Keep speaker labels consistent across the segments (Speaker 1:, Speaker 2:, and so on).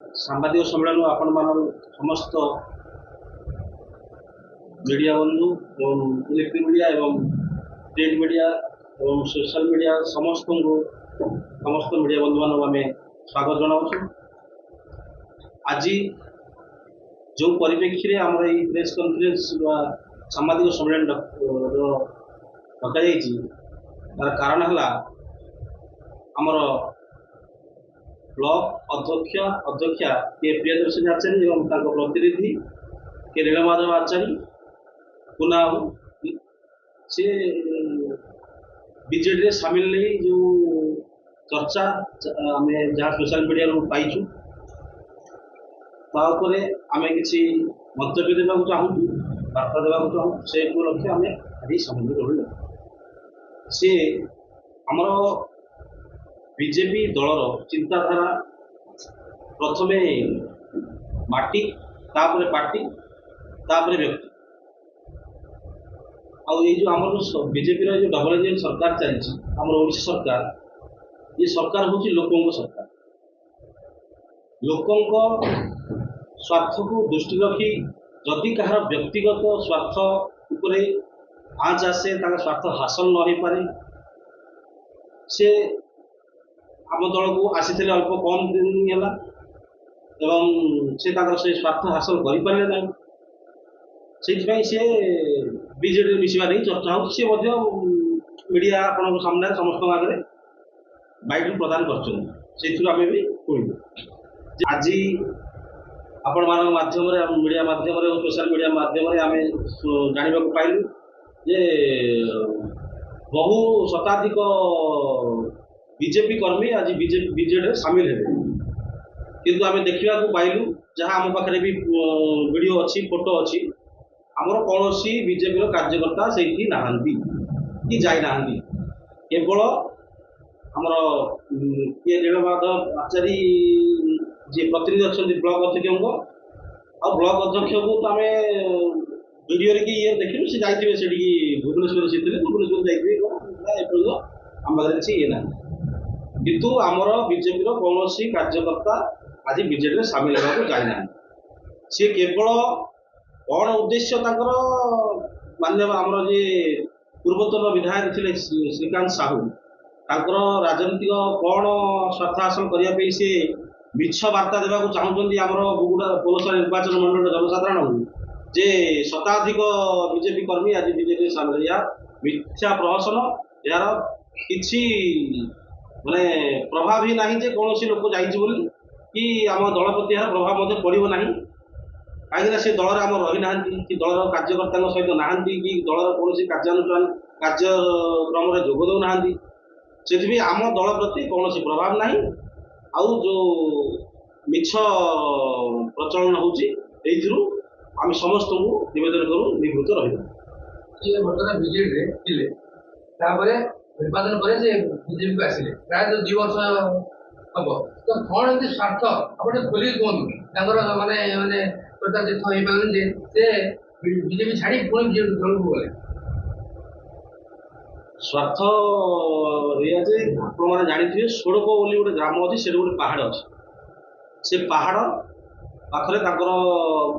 Speaker 1: ସାମ୍ବାଦିକ ସମ୍ମିଳନୀ ଆପଣ ସମସ୍ତ ମିଡ଼ିଆ ବନ୍ଧୁ ଏବଂ ଇଲେକ୍ଟ୍ରିକ୍ ମିଡ଼ିଆ ଏବଂ ପ୍ରିଣ୍ଟ ମିଡ଼ିଆ ଏବଂ ସୋସିଆଲ ମିଡ଼ିଆ ସମସ୍ତ ମିଡ଼ିଆ ବନ୍ଧୁମାନଙ୍କୁ ଆମେ ସ୍ୱାଗତ ଜଣାଉଛୁ। ଆଜି ଯେଉଁ ପରିପ୍ରେକ୍ଷୀରେ ଆମର ଏଇ ପ୍ରେସ୍ କନଫରେନ୍ସ ବା ସାମ୍ବାଦିକ ସମ୍ମିଳନୀ ଡକାଯାଇଛି, ତାର କାରଣ ହେଲା ଆମର ବ୍ଲକ ଅଧ୍ୟକ୍ଷା କେ ପ୍ରିୟଦର୍ଶିନୀ ଆଚାର୍ଯ୍ୟ ଏବଂ ତାଙ୍କ ପ୍ରତିନିଧି କେ ନୀଳମାଧବ ଆଚାର୍ଯ୍ୟ ପୁନା ସେ ବିଜେଡ଼ିରେ ସାମିଲ ନେଇ ଯେଉଁ ଚର୍ଚ୍ଚା ଆମେ ଯାହା ସୋସିଆଲ ମିଡ଼ିଆରୁ ପାଇଛୁ, ତା ଉପରେ ଆମେ କିଛି ମନ୍ତବ୍ୟ ଦେବାକୁ ଚାହୁଁଛୁ, ବାର୍ତ୍ତା ଦେବାକୁ ଚାହୁଁ। ସେ ଉପଲକ୍ଷେ ଆମେ ଆଜି ସମ୍ମିଳିତ ରହିଲୁ। ସେ ଆମର ବିଜେପି ଦଳର ଚିନ୍ତାଧାରା ପ୍ରଥମେ ମାଟି, ତାପରେ ପାର୍ଟି, ତାପରେ ବ୍ୟକ୍ତି। ଆଉ ଏଇ ଯେଉଁ ଆମର ବିଜେପିର ଯେଉଁ ଡବଲ ଇଞ୍ଜିନ୍ ସରକାର ଚାଲିଛି, ଆମର ଓଡ଼ିଶା ସରକାର, ଏ ସରକାର ହେଉଛି ଲୋକଙ୍କ ସରକାର। ଲୋକଙ୍କ ସ୍ୱାର୍ଥକୁ ଦୃଷ୍ଟି ରଖି ଯଦି କାହାର ବ୍ୟକ୍ତିଗତ ସ୍ୱାର୍ଥ ଉପରେ ଆଞ୍ଚ ଆସେ, ତାଙ୍କ ସ୍ୱାର୍ଥ ହାସଲ ନ ହୋଇପାରେ, ସେ ଆମ ଦଳକୁ ଆସିଥିଲେ ଅଳ୍ପ କମ୍ ଦିନ ହେଲା ଏବଂ ସେ ତାଙ୍କର ସେ ସ୍ୱାର୍ଥ ହାସଲ କରିପାରିଲେ ନାହିଁ। ସେଇଥିପାଇଁ ସେ ବିଜେଡ଼ିରେ ମିଶିବା ନେଇ ଚର୍ଚ୍ଚା ହେଉଛି। ସେ ମଧ୍ୟ ମିଡ଼ିଆ ଆପଣଙ୍କ ସାମ୍ନାରେ ସମସ୍ତଙ୍କ ଆଗରେ ବାଇଟ୍ ପ୍ରଦାନ କରିଛନ୍ତି। ସେଇଥିରୁ ଆମେ ବି ଶୁଣିବୁ। ଆଜି ଆପଣମାନଙ୍କ ମାଧ୍ୟମରେ, ମିଡ଼ିଆ ମାଧ୍ୟମରେ ଓ ସୋସିଆଲ ମିଡ଼ିଆ ମାଧ୍ୟମରେ ଆମେ ଜାଣିବାକୁ ପାଇଲୁ ଯେ ବହୁ ଶତାଧିକ ବିଜେପି କର୍ମୀ ଆଜି ବିଜେଡ଼ିରେ ସାମିଲ ହେବେ। କିନ୍ତୁ ଆମେ ଦେଖିବାକୁ ପାଇଲୁ, ଯାହା ଆମ ପାଖରେ ବି ଭିଡ଼ିଓ ଅଛି, ଫଟୋ ଅଛି, ଆମର କୌଣସି ବିଜେପିର କାର୍ଯ୍ୟକର୍ତ୍ତା ସେଇଠି ନାହାନ୍ତି କି ଯାଇନାହାନ୍ତି। କେବଳ ଆମର କିଏ ନୀଳମାଧବ ଆଚାର୍ଯ୍ୟ ଯିଏ ପ୍ରତିନିଧି ଅଛନ୍ତି ବ୍ଲକ ଅଧ୍ୟକ୍ଷଙ୍କ, ଆଉ ବ୍ଲକ ଅଧ୍ୟକ୍ଷକୁ ତ ଆମେ ଭିଡ଼ିଓରେ କି ଇଏ ଦେଖିଲୁ, ସେ ଯାଇଥିବେ ସେଠିକି ଭୁବନେଶ୍ୱର, ସେ ଥିଲେ ଭୁବନେଶ୍ୱର ଯାଇଥିବେ। ଏପର୍ଯ୍ୟନ୍ତ ଆମ ପାଖରେ କିଛି ଇଏ ନାହିଁ। କିନ୍ତୁ ଆମର ବିଜେପିର କୌଣସି କାର୍ଯ୍ୟକର୍ତ୍ତା ଆଜି ବିଜେଡ଼ିରେ ସାମିଲ ହେବାକୁ ଯାଇନାହାନ୍ତି। ସିଏ କେବଳ କ'ଣ ଉଦ୍ଦେଶ୍ୟ ତାଙ୍କର, ମାନ୍ୟବର ଆମର ଯିଏ ପୂର୍ବତନ ବିଧାୟକ ଥିଲେ ଶ୍ରୀକାନ୍ତ ସାହୁ, ତାଙ୍କର ରାଜନୈତିକ କ'ଣ ସ୍ୱାର୍ଥ ହାସଲ କରିବା ପାଇଁ ସେ ମିଛ ବାର୍ତ୍ତା ଦେବାକୁ ଚାହୁଁଛନ୍ତି ଆମର ବୁଗୁଡ଼ା ପୌରସଭା ନିର୍ବାଚନ ମଣ୍ଡଳୀର ଜନସାଧାରଣଙ୍କୁ, ଯେ ଶତାଧିକ ବିଜେପି କର୍ମୀ ଆଜି ବିଜେପିରେ ସାମିଲ। ଏହା ମିଥ୍ୟା ପ୍ରହସନ। ଏହାର କିଛି ମାନେ ପ୍ରଭାବ ହିଁ ନାହିଁ ଯେ କୌଣସି ଲୋକ ଯାଇଛି ବୋଲି, କି ଆମ ଦଳ ପ୍ରତି ଏହାର ପ୍ରଭାବ ମଧ୍ୟ ପଡ଼ିବ ନାହିଁ। କାହିଁକିନା ସେ ଦଳରେ ଆମର ରହିନାହାନ୍ତି, କି ଦଳର କାର୍ଯ୍ୟକର୍ତ୍ତାଙ୍କ ସହିତ ନାହାନ୍ତି, କି ଦଳର କୌଣସି କାର୍ଯ୍ୟକ୍ରମରେ ଯୋଗ ଦେଉନାହାନ୍ତି। ସେଥିପାଇଁ ଆମ ଦଳ ପ୍ରତି କୌଣସି ପ୍ରଭାବ ନାହିଁ। ଆଉ ଯେଉଁ ମିଛ ପ୍ରଚଳନ ହେଉଛି, ଏଇଥିରୁ ଆମେ ସମସ୍ତଙ୍କୁ ନିବେଦନ କରୁ ନିବୃତ୍ତ ରହିବା।
Speaker 2: କିଏ ବର୍ତ୍ତମାନ ବିଜେଡ଼ିରେ ଥିଲେ, ତାପରେ ନିର୍ବାଚନ ପରେ ସେ ବିଜେପିକୁ ଆସିଲେ, ପ୍ରାୟତଃ 2 ବର୍ଷ ହବ। ତ କ'ଣ ଏମିତି ସ୍ୱାର୍ଥ ଆପଣ ଟିକେ ଖୋଲିକି କୁହନ୍ତୁ। ତାଙ୍କର ମାନେ ପ୍ରଚାରିତ ହେଇପାରିଲେନି ଯେ ସେ ବିଜେପି ଛାଡ଼ି ପୁଣି ବିଜେପି ଦଳକୁ ଗଲେ।
Speaker 1: ସ୍ୱାର୍ଥ ଏଇଆ ଯେ ଆପଣମାନେ ଜାଣିଥିବେ, ଷୋଡ଼କ ବୋଲି ଗୋଟେ ଗ୍ରାମ ଅଛି, ସେଠି ଗୋଟେ ପାହାଡ଼ ଅଛି। ସେ ପାହାଡ଼ ପାଖରେ ତାଙ୍କର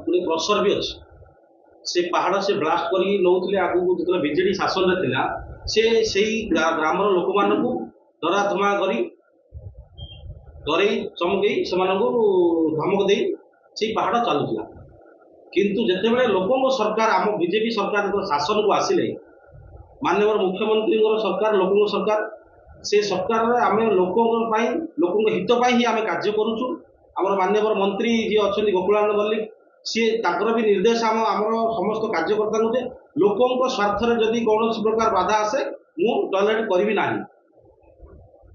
Speaker 1: ଗୋଟେ କ୍ରସର ବି ଅଛି। ସେ ପାହାଡ଼ ସେ ବ୍ଲାଷ୍ଟ କରିକି ନେଉଥିଲେ ଆଗକୁ। ଯେତେବେଳେ ବିଜେଡ଼ି ଶାସନରେ ଥିଲା, ସେ ସେଇ ଗ୍ରାମର ଲୋକମାନଙ୍କୁ ଧରାଧମା କରି, ଡରେଇ ଚମକେଇ, ସେମାନଙ୍କୁ ଧମକ ଦେଇ ସେଇ ପାହାଡ଼ ଚାଲୁଥିଲା। କିନ୍ତୁ ଯେତେବେଳେ ଲୋକଙ୍କ ସରକାର, ଆମ ବିଜେପି ସରକାରଙ୍କ ଶାସନକୁ ଆସିଲେ, ମାନ୍ୟବର ମୁଖ୍ୟମନ୍ତ୍ରୀଙ୍କର ସରକାର, ଲୋକଙ୍କ ସରକାର, ସେ ସରକାରରେ ଆମେ ଲୋକଙ୍କ ପାଇଁ, ଲୋକଙ୍କ ହିତ ପାଇଁ ହିଁ ଆମେ କାର୍ଯ୍ୟ କରୁଛୁ। ଆମର ମାନ୍ୟବର ମନ୍ତ୍ରୀ ଯିଏ ଅଛନ୍ତି ଗୋକୁଳାନନ୍ଦ ମଲ୍ଲିକ, ସିଏ ତାଙ୍କର ବି ନିର୍ଦ୍ଦେଶ ଆମର ସମସ୍ତ କାର୍ଯ୍ୟକର୍ତ୍ତାଙ୍କୁ ଯେ ଲୋକଙ୍କ ସ୍ୱାର୍ଥରେ ଯଦି କୌଣସି ପ୍ରକାର ବାଧା ଆସେ, ମୁଁ ଟୟଲେଟ୍ କରିବି ନାହିଁ।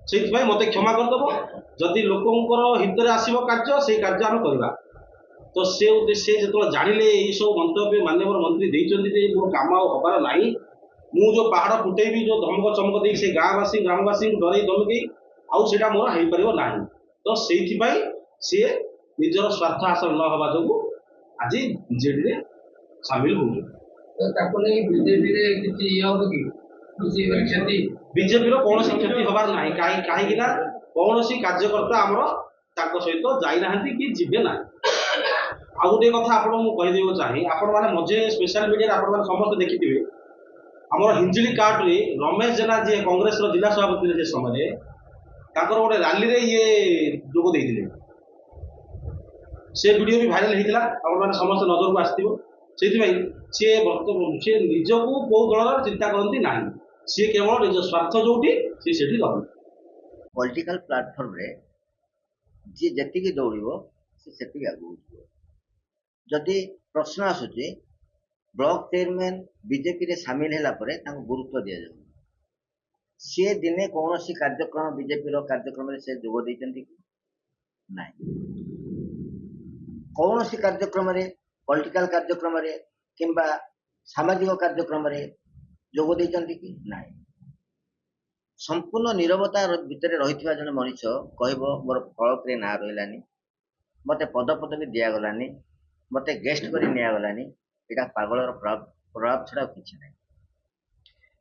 Speaker 1: ସେଇଥିପାଇଁ ମୋତେ କ୍ଷମା କରିଦେବ। ଯଦି ଲୋକଙ୍କର ହିତରେ ଆସିବ କାର୍ଯ୍ୟ, ସେଇ କାର୍ଯ୍ୟ ଆମେ କରିବା। ତ ସେ ଯେତେବେଳେ ଜାଣିଲେ ଏଇସବୁ ମନ୍ତବ୍ୟ ମାନ୍ୟବର ମନ୍ତ୍ରୀ ଦେଇଛନ୍ତି ଯେ ମୋର କାମ ଆଉ ହେବାର ନାହିଁ, ମୁଁ ଯେଉଁ ପାହାଡ଼ ଫୁଟେଇବି, ଯେଉଁ ଧମକ ଚମକ ଦେଇ ସେ ଗ୍ରାମବାସୀଙ୍କୁ ଡରେଇ ଧମକେଇ, ଆଉ ସେଇଟା ମୋର ହେଇପାରିବ ନାହିଁ। ତ ସେଇଥିପାଇଁ ସିଏ ନିଜର ସ୍ୱାର୍ଥ ହାସଲ ନ ହେବା ଯୋଗୁଁ ଆଜି ବିଜେଡ଼ିରେ ସାମିଲ ହେଉଛନ୍ତି।
Speaker 2: ତାକୁ ନେଇ ବିଜେପିରେ କିଛି ଇଏ ହେବ କି, କିଛି କ୍ଷତି?
Speaker 1: ବିଜେପିର କୌଣସି କ୍ଷତି ହେବାର ନାହିଁ। କାହିଁକି ନା କୌଣସି କାର୍ଯ୍ୟକର୍ତ୍ତା ଆମର ତାଙ୍କ ସହିତ ଯାଇନାହାନ୍ତି କି ଯିବେ ନାହିଁ। ଆଉ ଗୋଟିଏ କଥା ଆପଣଙ୍କୁ ମୁଁ କହିଦେବାକୁ ଚାହେଁ, ଆପଣମାନେ ମଝିରେ ସ୍ପେଶାଲ ମିଡ଼ିଆରେ ଆପଣମାନେ ସମସ୍ତେ ଦେଖିଥିବେ, ଆମର ହିଞ୍ଜିଳି କାର୍ଟରେ ରମେଶ ଜେନା ଯିଏ କଂଗ୍ରେସର ଜିଲ୍ଲା ସଭାପତି ଥିଲେ ସେ ସମୟରେ, ତାଙ୍କର ଗୋଟେ ରାଲିରେ ଇଏ ଯୋଗ ଦେଇଥିଲେ। ସେ ଭିଡ଼ିଓ ବି ଭାଇରାଲ ହେଇଥିଲା, ଆପଣମାନେ ସମସ୍ତେ ନଜରକୁ ଆସିଥିବ। ସେଇଥିପାଇଁ ସିଏ ନିଜକୁ କୋଉ ଦଳର ଚିନ୍ତା କରନ୍ତି ନାହିଁ, ସିଏ କେବଳ ନିଜ ସ୍ୱାର୍ଥ ଯୋଉଠି ସିଏ ସେଠି ରହନ୍ତି।
Speaker 3: ପଲିଟିକାଲ ପ୍ଲାଟଫର୍ମରେ ଯିଏ ଯେତିକି ଦୌଡ଼ିବ ସେ ସେତିକି ଆଗକୁ ଯିବ। ଯଦି ପ୍ରଶ୍ନ ଆସୁଛି ବ୍ଲକ ଚେୟାରମ୍ୟାନ୍ ବିଜେପିରେ ସାମିଲ ହେଲା ପରେ ତାଙ୍କୁ ଗୁରୁତ୍ୱ ଦିଆଯାଉ, ସିଏ ଦିନେ କୌଣସି କାର୍ଯ୍ୟକ୍ରମ ବିଜେପିର କାର୍ଯ୍ୟକ୍ରମରେ ସେ ଯୋଗ ଦେଇଛନ୍ତି କି ନାହିଁ? କୌଣସି କାର୍ଯ୍ୟକ୍ରମରେ ପଲିଟିକାଲ କାର୍ଯ୍ୟକ୍ରମରେ କିମ୍ବା ସାମାଜିକ କାର୍ଯ୍ୟକ୍ରମରେ ଯୋଗ ଦେଇଛନ୍ତି କି ନାହିଁ? ସମ୍ପୂର୍ଣ୍ଣ ନିରବତା ଭିତରେ ରହିଥିବା ଜଣେ ମଣିଷ କହିବ ମୋର ଫଳକରେ ନାଁ ରହିଲାନି, ମୋତେ ପଦପଦବୀ ଦିଆଗଲାନି, ମୋତେ ଗେଷ୍ଟ କରି ନିଆଗଲାନି, ଏଇଟା ପାଗଳର ପ୍ରଭାବ ଛଡ଼ା କିଛି ନାହିଁ।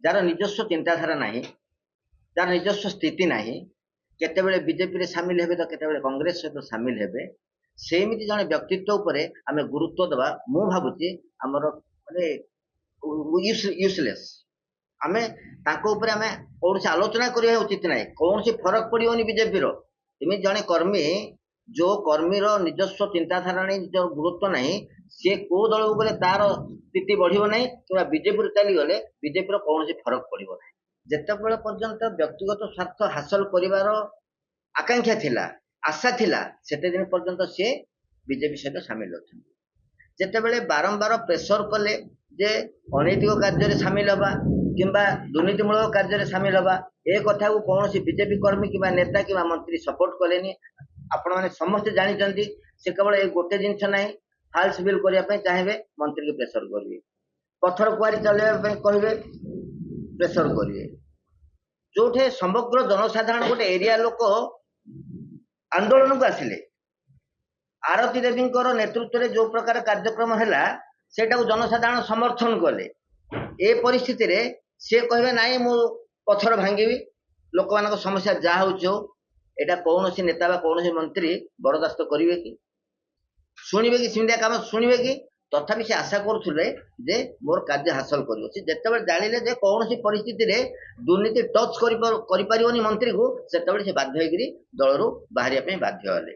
Speaker 3: ଯାହାର ନିଜସ୍ୱ ଚିନ୍ତାଧାରା ନାହିଁ, ଯାହାର ନିଜସ୍ୱ ସ୍ଥିତି ନାହିଁ, କେତେବେଳେ ବିଜେପିରେ ସାମିଲ ହେବେ ତ କେତେବେଳେ କଂଗ୍ରେସ ସହିତ ସାମିଲ ହେବେ, ସେମିତି ଜଣେ ବ୍ୟକ୍ତିତ୍ୱ ଉପରେ ଆମେ ଗୁରୁତ୍ୱ ଦେବା ମୁଁ ଭାବୁଛି ଆମର ମାନେ ୟୁଜଲେସ୍। ଆମେ ତାଙ୍କ ଉପରେ ଆମେ କୌଣସି ଆଲୋଚନା କରିବା ଉଚିତ ନାହିଁ। କୌଣସି ଫରକ ପଡ଼ିବନି ବିଜେପିର। ଏମିତି ଜଣେ କର୍ମୀ, ଯୋଉ କର୍ମୀର ନିଜସ୍ୱ ଚିନ୍ତାଧାରା ନାହିଁ, ନିଜର ଗୁରୁତ୍ୱ ନାହିଁ, ସିଏ କୋଉ ଦଳକୁ ଗଲେ ତାର ସ୍ଥିତି ବଢ଼ିବ ନାହିଁ କିମ୍ବା ବିଜେପିରୁ ଚାଲିଗଲେ ବିଜେପିର କୌଣସି ଫରକ ପଡ଼ିବ ନାହିଁ। ଯେତେବେଳେ ପର୍ଯ୍ୟନ୍ତ ବ୍ୟକ୍ତିଗତ ସ୍ୱାର୍ଥ ହାସଲ କରିବାର ଆକାଂକ୍ଷା ଥିଲା, ଆଶା ଥିଲା, ସେତେ ଦିନ ପର୍ଯ୍ୟନ୍ତ ସିଏ ବିଜେପି ସହିତ ସାମିଲ ଅଛନ୍ତି। ଯେତେବେଳେ ବାରମ୍ବାର ପ୍ରେସର କଲେ ଯେ ଅନୈତିକ କାର୍ଯ୍ୟରେ ସାମିଲ ହେବା କିମ୍ବା ଦୁର୍ନୀତିମୂଳକ କାର୍ଯ୍ୟରେ ସାମିଲ ହେବା, ଏ କଥାକୁ କୌଣସି ବିଜେପି କର୍ମୀ କିମ୍ବା ନେତା କିମ୍ବା ମନ୍ତ୍ରୀ ସପୋର୍ଟ କଲେନି। ଆପଣମାନେ ସମସ୍ତେ ଜାଣିଛନ୍ତି, ସେ କେବଳ ଏ ଗୋଟେ ଜିନିଷ ନାହିଁ, ଫାଲ୍ସ ବିଲ୍ କରିବା ପାଇଁ ଚାହିଁବେ ମନ୍ତ୍ରୀକୁ ପ୍ରେସର କରିବେ, ପଥର କୁଆରି ଚଲେଇବା ପାଇଁ କହିବେ ପ୍ରେସର କରିବେ। ଯୋଉଠି ସମଗ୍ର ଜନସାଧାରଣ ଗୋଟେ ଏରିଆ ଲୋକ ଆନ୍ଦୋଳନକୁ ଆସିଲେ, ଆରତୀ ଦେବୀଙ୍କର ନେତୃତ୍ୱରେ ଯୋଉ ପ୍ରକାର କାର୍ଯ୍ୟକ୍ରମ ହେଲା ସେଟାକୁ ଜନସାଧାରଣ ସମର୍ଥନ କଲେ। ଏ ପରିସ୍ଥିତିରେ ସେ କହିବେ ନାହିଁ ମୁଁ ପଥର ଭାଙ୍ଗିବି, ଲୋକମାନଙ୍କ ସମସ୍ୟା ଯାହା ହଉଛି ହଉ, ଏଇଟା କୌଣସି ନେତା ବା କୌଣସି ମନ୍ତ୍ରୀ ବରଦାସ୍ତ କରିବେ କି? ଶୁଣିବେ କି? ସେମିତିଆ କାମ ଶୁଣିବେ କି? ତଥାପି ସେ ଆଶା କରୁଥିଲେ ଯେ ମୋର କାର୍ଯ୍ୟ ହାସଲ କରିବ। ସେ ଯେତେବେଳେ ଜାଣିଲେ ଯେ କୌଣସି ପରିସ୍ଥିତିରେ ଦୁର୍ନୀତି ଟଚ୍ କରିପାରିବନି ମନ୍ତ୍ରୀକୁ, ସେତେବେଳେ ସେ ବାଧ୍ୟ ହେଇକିରି ଦଳରୁ ବାହାରିବା ପାଇଁ ବାଧ୍ୟ ହେଲେ।